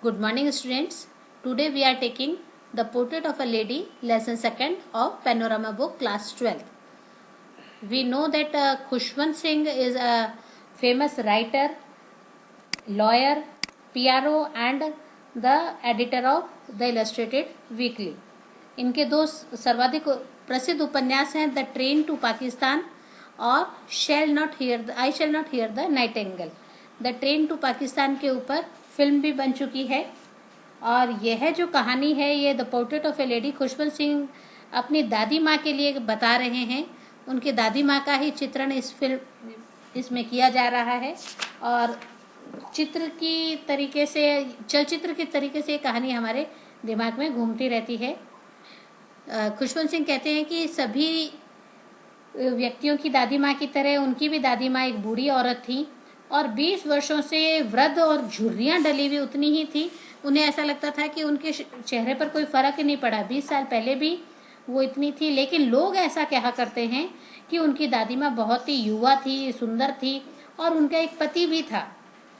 Good morning, students. Today we are taking The Portrait of a Lady, lesson 2nd of Panorama book, class 12th. We know that Khushwant Singh is a famous writer, lawyer, PRO and the editor of The Illustrated Weekly. इनके दो सर्वाधिक प्रसिद्ध उपन्यास हैं the train to Pakistan और I shall not hear the nightingale. The train to Pakistan के ऊपर film भी बन चुकी है और यह जो कहानी है ये the portrait of A lady Khushwant Singh अपनी दादी माँ के लिए बता रहे हैं। उनकी दादी माँ का ही चित्रण इसमें किया जा रहा है और चलचित्र की तरीके से कहानी हमारे दिमाग में घूमती रहती है। खुशवंत सिंह कहते हैं कि सभी व्यक्तियों की दादी माँ की तरह उनकी भी दादी माँ एक बूढ़ी औरत थी और 20 वर्षों से वृद्ध और झुर्रियाँ डली हुई उतनी ही थी। उन्हें ऐसा लगता था कि उनके चेहरे पर कोई फर्क नहीं पड़ा। 20 साल पहले भी वो इतनी थी, लेकिन लोग ऐसा कहा करते हैं कि उनकी दादी माँ बहुत ही युवा थी, सुंदर थी और उनका एक पति भी था।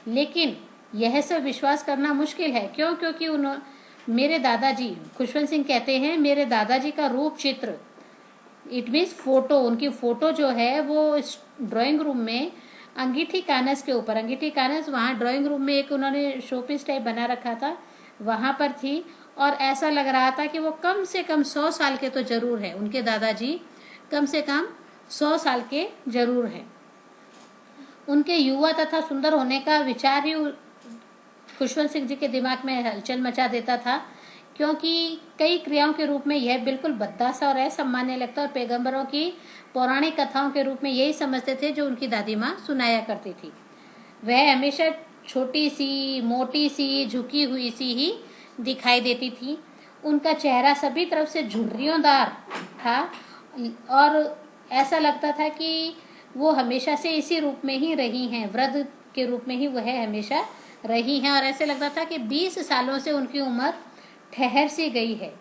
लेकिन यह सब विश्वास करना मुश्किल है। क्योंकि मेरे दादाजी, खुशवंत सिंह कहते हैं, मेरे दादाजी का रूप चित्र, इट मीन्स फोटो, उनकी फोटो जो है वो इस ड्राइंग रूम में अंगीठी कानस के ऊपर, अंगीठी कानस वहाँ ड्राइंग रूम में एक उन्होंने शोपीस टाइप बना रखा था, वहाँ पर थी और ऐसा लग रहा था कि वो कम से कम 100 साल के तो जरूर है। उनके दादाजी कम से कम 100 साल के जरूर है। उनके युवा तथा सुंदर होने का विचार ही खुशवंत सिंह जी के दिमाग में हलचल मचा देता था, क्योंकि कई क्रियाओं के रूप में यह बिल्कुल बददासा और असम्मान्य लगता और पैगंबरों की पौराणिक कथाओं के रूप में यही समझते थे जो उनकी दादी माँ सुनाया करती थी। वह हमेशा छोटी सी, मोटी सी, झुकी हुई सी ही दिखाई देती थी। उनका चेहरा सभी तरफ से झुर्रियोंदार था और ऐसा लगता था कि वो हमेशा से इसी रूप में ही रही हैं, वृद्ध के रूप में ही वह हमेशा रही हैं और ऐसे लगता था कि 20 सालों से उनकी उम्र ठहर सी गई है।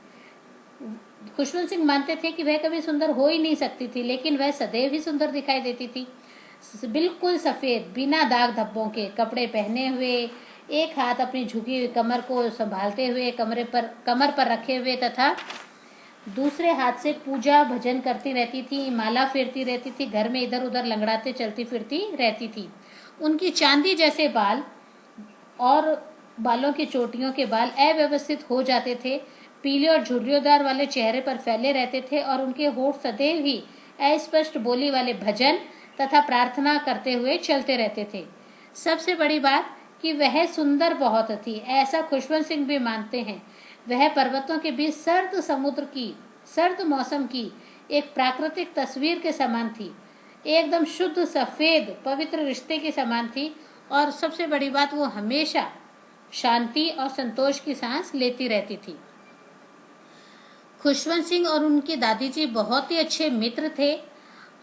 खुशवंत सिंह मानते थे कि वह कभी सुंदर हो ही नहीं सकती थी, लेकिन वह सदैव ही सुंदर दिखाई देती थी। बिल्कुल सफेद, बिना दाग धब्बों के कपड़े पहने हुए, एक हाथ अपनी झुकी हुई कमर को संभालते हुए कमर पर रखे हुए तथा दूसरे हाथ से पूजा भजन करती रहती थी, माला फेरती रहती थी, घर में इधर उधर लंगड़ाते चलती फिरती रहती थी। उनकी चांदी जैसे बाल और बालों की चोटियों के बाल अव्यवस्थित हो जाते थे, पीले और झुर्रियोंदार वाले चेहरे पर फैले रहते थे और उनके होठ सदैव ही अस्पष्ट बोली वाले भजन तथा प्रार्थना करते हुए चलते रहते थे। सबसे बड़ी बात कि वह सुंदर बहुत थी, ऐसा खुशवंत सिंह भी मानते हैं। वह पर्वतों के बीच सर्द मौसम की एक प्राकृतिक तस्वीर के समान थी, एकदम शुद्ध सफेद पवित्र रिश्ते के समान थी और सबसे बड़ी बात वो हमेशा शांति और संतोष की सांस लेती रहती थी। खुशवंत सिंह और उनकी दादी जी बहुत ही अच्छे मित्र थे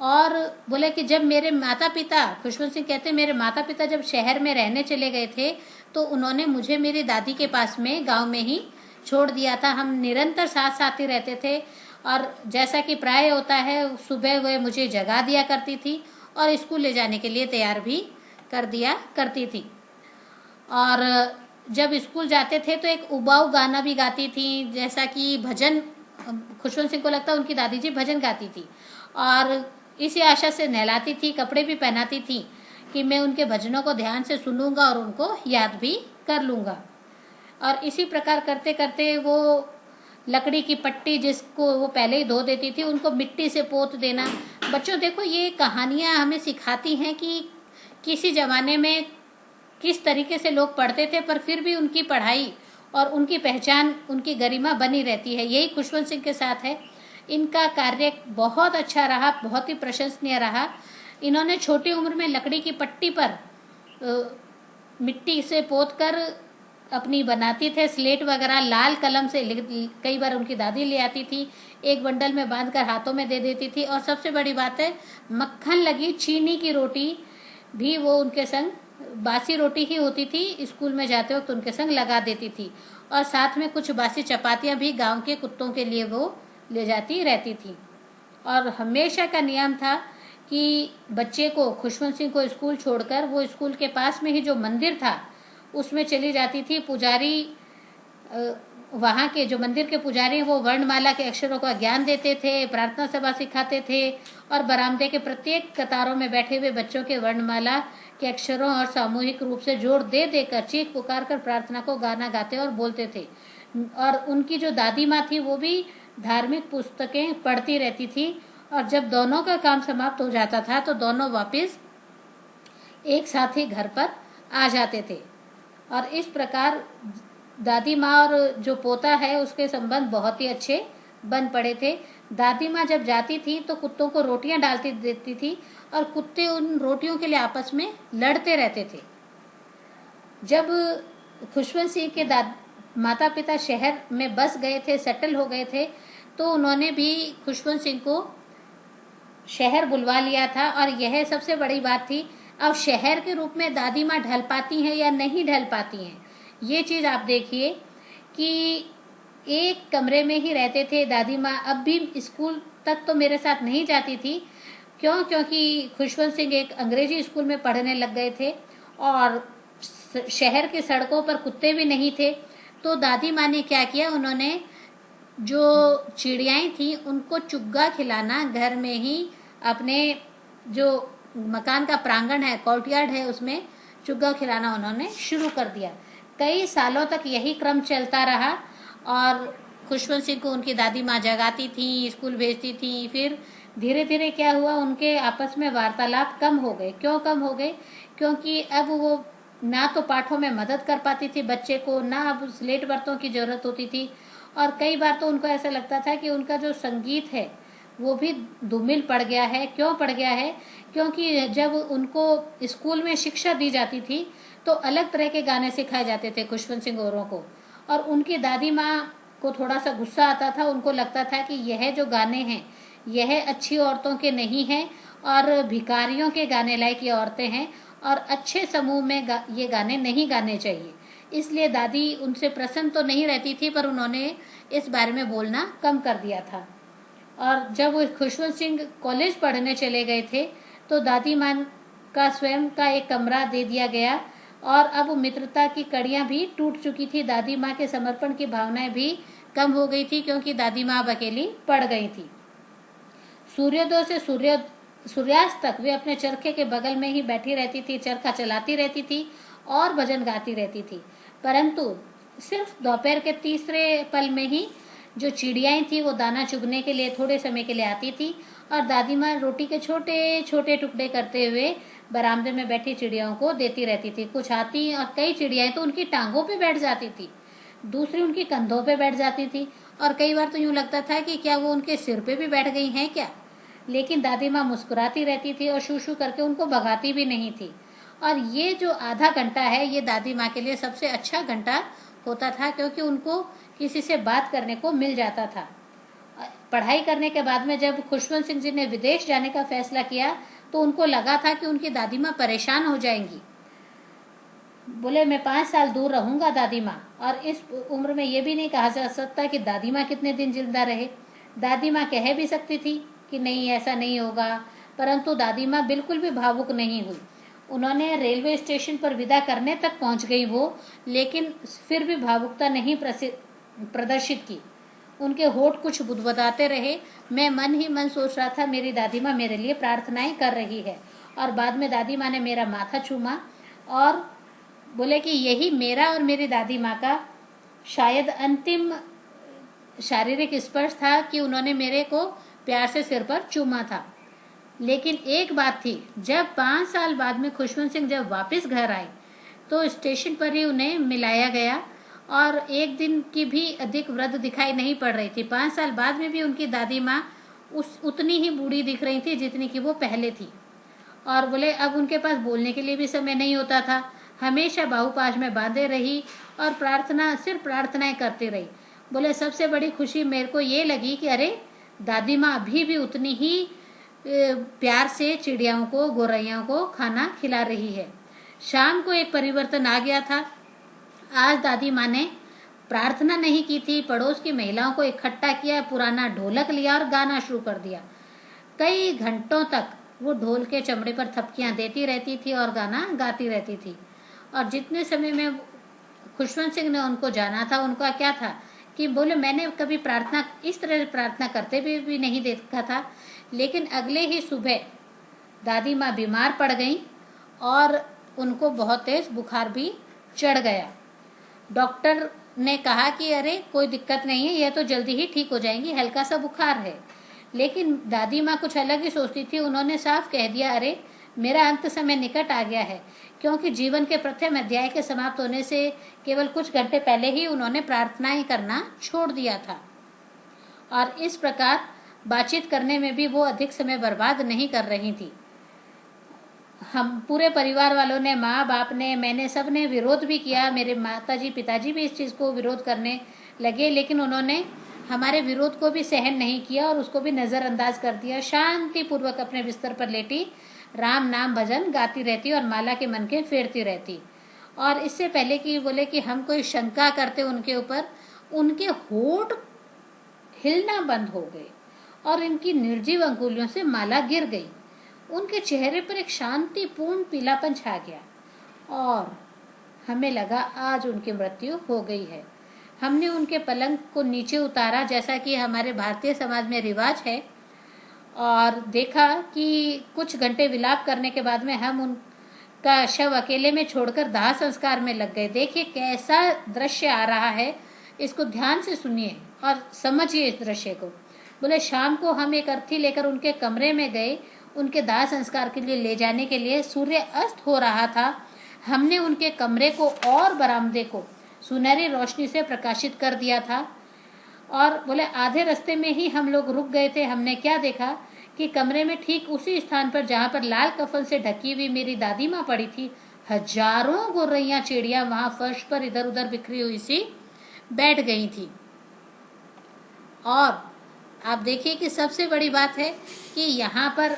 और बोले कि जब मेरे माता पिता, खुशवंत सिंह कहते मेरे माता पिता जब शहर में रहने चले गए थे तो उन्होंने मुझे मेरी दादी के पास में गांव में ही छोड़ दिया था। हम निरंतर साथ साथ ही रहते थे और जैसा कि प्राय होता है, सुबह वह मुझे जगा दिया करती थी और स्कूल ले जाने के लिए तैयार भी कर दिया करती थी। और जब स्कूल जाते थे तो एक उबाऊ गाना भी गाती थी, जैसा कि भजन, खुशवंत सिंह को लगता उनकी दादी जी भजन गाती थी और इसी आशा से नहलाती थी, कपड़े भी पहनाती थी कि मैं उनके भजनों को ध्यान से सुनूंगा और उनको याद भी कर लूंगा। और इसी प्रकार करते करते वो लकड़ी की पट्टी जिसको वो पहले ही धो देती थी, उनको मिट्टी से पोत देना। बच्चों देखो, ये कहानियां हमें सिखाती हैं कि किसी जमाने में किस तरीके से लोग पढ़ते थे, पर फिर भी उनकी पढ़ाई और उनकी पहचान, उनकी गरिमा बनी रहती है। यही खुशवंत सिंह के साथ है। इनका कार्य बहुत अच्छा रहा, बहुत ही प्रशंसनीय रहा। इन्होंने छोटी उम्र में लकड़ी की पट्टी पर मिट्टी से पोतकर अपनी बनाती थे, स्लेट वगैरह लाल कलम से कई बार उनकी दादी ले आती थी, एक बंडल में बांधकर हाथों में दे देती थी। और सबसे बड़ी बात है, मक्खन लगी चीनी की रोटी भी वो उनके संग, बासी रोटी ही होती थी, स्कूल में जाते वक्त उनके संग लगा देती थी और साथ में कुछ बासी चपातियां भी गांव के कुत्तों के लिए वो ले जाती रहती थी। और हमेशा का नियम था कि बच्चे को, खुशवंत सिंह को स्कूल छोड़कर वो स्कूल के पास में ही जो मंदिर था उसमें चली जाती थी। पुजारी वहाँ के जो मंदिर के पुजारी वो वर्णमाला के अक्षरों का ज्ञान देते थे, प्रार्थना सभा सिखाते थे और बरामदे के प्रत्येक कतारों में बैठे हुए बच्चों के वर्णमाला के अक्षरों और सामूहिक रूप से जोर दे देकर चीख पुकार कर प्रार्थना को गाना गाते और बोलते थे। और उनकी जो दादी माँ थी वो भी धार्मिक पुस्तकें पढ़ती रहती थी और जब दोनों का काम समाप्त हो जाता था तो दोनों वापस एक साथ ही घर पर आ जाते थे। और इस प्रकार दादी माँ और जो पोता है उसके संबंध बहुत ही अच्छे बन पड़े थे। दादी माँ जब जाती थी तो कुत्तों को रोटियां डालती देती थी और कुत्ते उन रोटियों के लिए आपस में लड़ते रहते थे। जब खुशवंत सिंह के माता पिता शहर में बस गए थे, सेटल हो गए थे, तो उन्होंने भी खुशवंत सिंह को शहर बुलवा लिया था। और यह सबसे बड़ी बात थी, अब शहर के रूप में दादी माँ ढल पाती हैं या नहीं ढल पाती हैं, ये चीज़ आप देखिए कि एक कमरे में ही रहते थे दादी माँ। अब भी स्कूल तक तो मेरे साथ नहीं जाती थी। क्योंकि खुशवंत सिंह एक अंग्रेजी स्कूल में पढ़ने लग गए थे और शहर के सड़कों पर कुत्ते भी नहीं थे। तो दादी माँ ने क्या किया, उन्होंने जो चिड़ियाएं थी उनको चुग्गा खिलाना घर में ही, अपने जो मकान का प्रांगण है, कोर्टयार्ड है, उसमें चुग्गा खिलाना उन्होंने शुरू कर दिया। कई सालों तक यही क्रम चलता रहा और खुशवंत सिंह को उनकी दादी माँ जगाती थी, स्कूल भेजती थी। फिर धीरे धीरे क्या हुआ, उनके आपस में वार्तालाप कम हो गए। क्यों कम हो गए? क्योंकि अब वो ना तो पाठों में मदद कर पाती थी बच्चे को, ना अब स्लेट बर्तों की जरूरत होती थी। और कई बार तो उनको ऐसा लगता था कि उनका जो संगीत है वो भी धूमिल पड़ गया है। क्यों पड़ गया है? क्योंकि जब उनको स्कूल में शिक्षा दी जाती थी तो अलग तरह के गाने सिखाए जाते थे खुशवंत सिंह औरों को, और उनकी दादी माँ को थोड़ा सा गुस्सा आता था। उनको लगता था कि यह जो गाने हैं यह अच्छी औरतों के नहीं हैं और भिखारियों के गाने लायक ये औरतें हैं और अच्छे समूह में ये गाने नहीं गाने चाहिए। इसलिए दादी उनसे प्रसन्न तो नहीं रहती थी, पर उन्होंने इस बारे में बोलना कम कर दिया था। और जब खुशवंत सिंह कॉलेज पढ़ने चले गए थे तो दादी माँ का स्वयं का एक कमरा दे दिया गया और अब मित्रता की कड़ियाँ भी टूट चुकी थी। दादी माँ के समर्पण की भावनाएं भी कम हो गई थी क्योंकि दादी माँ अब अकेली पड़ गई थी। सूर्योदय से सूर्यास्त तक वे अपने चरखे के बगल में ही बैठी रहती थी, चरखा चलाती रहती थी और भजन गाती रहती थी। परंतु सिर्फ दोपहर के तीसरे पल में ही जो चिड़ियाएं थी वो दाना चुगने के लिए थोड़े समय के लिए आती थी और दादी माँ रोटी के छोटे छोटे टुकड़े करते हुए बरामदे में बैठी चिड़ियाओं को देती रहती थी। कुछ आती और कई चिड़ियाएं तो उनकी टांगों पे बैठ जाती थी, दूसरी उनकी कंधों पे बैठ जाती थी और कई बार तो यूं लगता था कि क्या वो उनके सिर पे भी बैठ गई हैं क्या। लेकिन दादी माँ मुस्कुराती रहती थी और शू शू करके उनको भगाती भी नहीं थी। और ये जो आधा घंटा है ये दादी माँ के लिए सबसे अच्छा घंटा होता था क्योंकि उनको किसी से बात करने को मिल जाता था। पढ़ाई करने के बाद में जब खुशवंत सिंह जी ने विदेश जाने का फैसला किया तो उनको लगा था कि उनकी दादी माँ परेशान हो जाएंगी। बोले मैं 5 साल दूर रहूंगा दादी माँ, और इस उम्र में ये भी नहीं कहा जा सकता कि दादी माँ कितने दिन जिंदा रहे। दादी माँ कह भी सकती थी कि नहीं ऐसा नहीं होगा, परंतु दादी माँ बिल्कुल भी भावुक नहीं हुई। उन्होंने रेलवे स्टेशन पर विदा करने तक पहुंच गई वो, लेकिन फिर भी भावुकता नहीं प्रदर्शित की। उनके होठ कुछ बुदबुदाते रहे। मैं मन ही मन सोच रहा था मेरी दादी माँ मेरे लिए प्रार्थनाएं कर रही है। और बाद में दादी माँ ने मेरा माथा चूमा और बोले कि यही मेरा और मेरी दादी माँ का शायद अंतिम शारीरिक स्पर्श था कि उन्होंने मेरे को प्यार से सिर पर चूमा था। लेकिन एक बात थी, जब 5 साल बाद में खुशवंत सिंह जब वापस घर आए तो स्टेशन पर ही उन्हें मिलाया गया और एक दिन की भी अधिक वृद्ध दिखाई नहीं पड़ रही थी। 5 साल बाद में भी उनकी दादी माँ उतनी ही बूढ़ी दिख रही थी जितनी कि वो पहले थी। और बोले अब उनके पास बोलने के लिए भी समय नहीं होता था। हमेशा बाहुपाश में बांधे रही और सिर्फ प्रार्थनाएं करती रही। बोले सबसे बड़ी खुशी मेरे को ये लगी कि अरे दादी माँ अभी भी उतनी ही प्यार से चिड़ियाओं को, गौरैयाओं को खाना खिला रही है। शाम को एक परिवर्तन आ गया था। आज दादी माँ ने प्रार्थना नहीं की थी, पड़ोस की महिलाओं को इकट्ठा किया, पुराना ढोलक लिया और गाना शुरू कर दिया। कई घंटों तक वो ढोल के चमड़े पर थपकियां देती रहती थी और गाना गाती रहती थी। और जितने समय में खुशवंत सिंह ने उनको जाना था, उनका क्या था कि बोले मैंने कभी प्रार्थना इस तरह प्रार्थना करते भी नहीं देखा था। लेकिन अगले ही सुबह दादी माँ बीमार पड़ गई और उनको बहुत तेज बुखार भी चढ़ गया। डॉक्टर ने कहा कि अरे कोई दिक्कत नहीं है, यह तो जल्दी ही ठीक हो जाएंगी, हल्का सा बुखार है। लेकिन दादी माँ कुछ अलग ही सोचती थी। उन्होंने साफ कह दिया, अरे मेरा अंत समय निकट आ गया है, क्योंकि जीवन के प्रथम अध्याय के समाप्त होने से केवल कुछ घंटे पहले ही उन्होंने प्रार्थनाएं करना छोड़ दिया था। और इस प्रकार बातचीत करने में भी वो अधिक समय बर्बाद नहीं कर रही थी। हम पूरे परिवार वालों ने, माँ बाप ने, मैंने, सब ने विरोध भी किया। मेरे माताजी पिताजी भी इस चीज़ को विरोध करने लगे, लेकिन उन्होंने हमारे विरोध को भी सहन नहीं किया और उसको भी नज़रअंदाज कर दिया। शांति पूर्वक अपने बिस्तर पर लेटी राम नाम भजन गाती रहती और माला के मन के फेरती रहती। और इससे पहले कि बोले कि हम कोई शंका करते उनके ऊपर, उनके होठ हिलना बंद हो गए और इनकी निर्जीव अंगुलियों से माला गिर गई। उनके चेहरे पर एक शांतिपूर्ण पीलापन छा गया और हमें लगा आज उनकी मृत्यु हो गई है। हमने उनके पलंग को नीचे उतारा, जैसा कि हमारे भारतीय समाज में रिवाज है, और देखा कि कुछ घंटे विलाप करने के बाद में हम उनका शव अकेले में छोड़कर दाह संस्कार में लग गए। देखिए कैसा दृश्य आ रहा है, इसको ध्यान से सुनिए और समझिए इस दृश्य को। बोले शाम को हम एक अर्थी लेकर उनके कमरे में गए, उनके दाह संस्कार के लिए ले जाने के लिए। सूर्य अस्त हो रहा था। हमने उनके कमरे को और बरामदे को सुनहरी रोशनी से प्रकाशित कर दिया था। और बोले आधे रास्ते में ही हम लोग रुक गए थे। हमने क्या देखा कि कमरे में ठीक उसी स्थान पर जहाँ पर लाल कफन से ढकी हुई मेरी दादी माँ पड़ी थी, हजारों गोरैया चिड़िया वहां फर्श पर इधर उधर बिखरी हुई सी बैठ गई थी। और आप देखिए कि सबसे बड़ी बात है कि यहाँ पर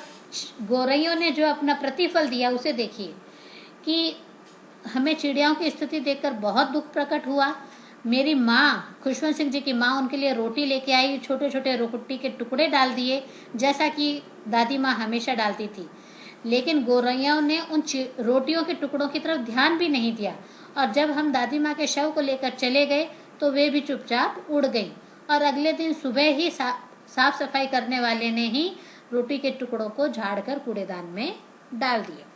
गोरैयों ने जो अपना प्रतिफल दिया, उसे देखिए कि हमें चिड़ियाओं की स्थिति देखकर बहुत दुख प्रकट हुआ। मेरी माँ, खुशवंत सिंह जी की माँ, उनके लिए रोटी लेके आई, छोटे छोटे रोटी के टुकड़े डाल दिए, जैसा कि दादी माँ हमेशा डालती थी। लेकिन गोरैयों ने उन रोटियों के टुकड़ों की तरफ ध्यान भी नहीं दिया। और जब हम दादी माँ के शव को लेकर चले गए तो वे भी चुपचाप उड़ गई। और अगले दिन सुबह ही साफ सफाई करने वाले ने ही रोटी के टुकड़ों को झाड़कर कूड़ेदान में डाल दिया।